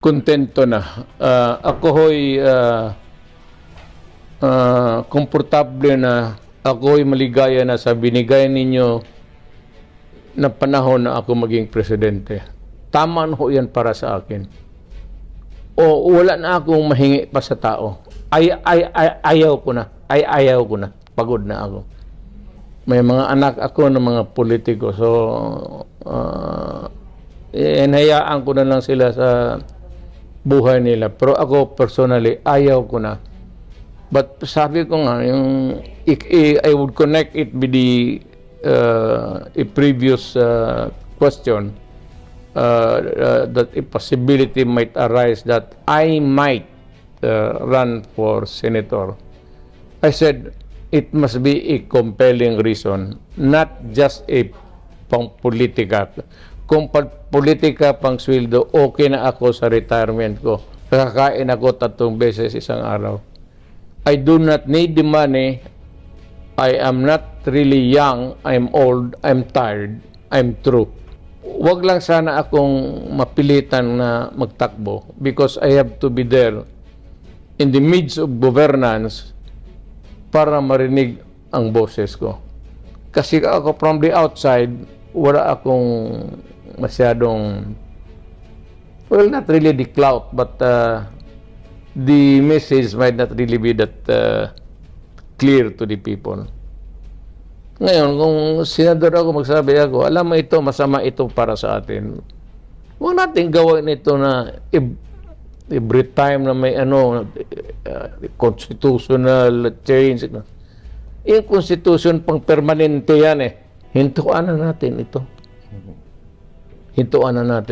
Kontento na. Ako ho'y komportable na, ako ho'y maligaya na sa binigay ninyo na panahon na ako maging presidente. Tama na ho yan para sa akin. O wala na akong mahingi pa sa tao. Ayaw ko na. Ayaw ko na. Pagod na ako. May mga anak ako ng mga politiko. So, hinayaan ko na lang sila sa buhay nila. Pero ako personally, ayaw ko na. But sabi ko nga, yung I would connect it with the a previous question that a possibility might arise that I might run for senator. I said, it must be a compelling reason, not just a pang-politika. Kung politika pang sweldo, okay na ako sa retirement ko. Kakain ako 3 beses isang araw. I do not need the money. I am not really young. I'm old. I'm tired. I'm through. Wag lang sana akong mapilitan na magtakbo because I have to be there in the midst of governance para marinig ang boses ko. Kasi ako from the outside, wala akong masyadong, well, not really the clout, but the message might not really be that clear to the people. Ngayon, kung senador ako, magsabi ako, alam mo ito, masama ito para sa atin. Huwag natin gawin ito na every time na may constitutional change. Yung constitution pang permanente yan eh. Hintuan na natin ito. Hintuan na natin.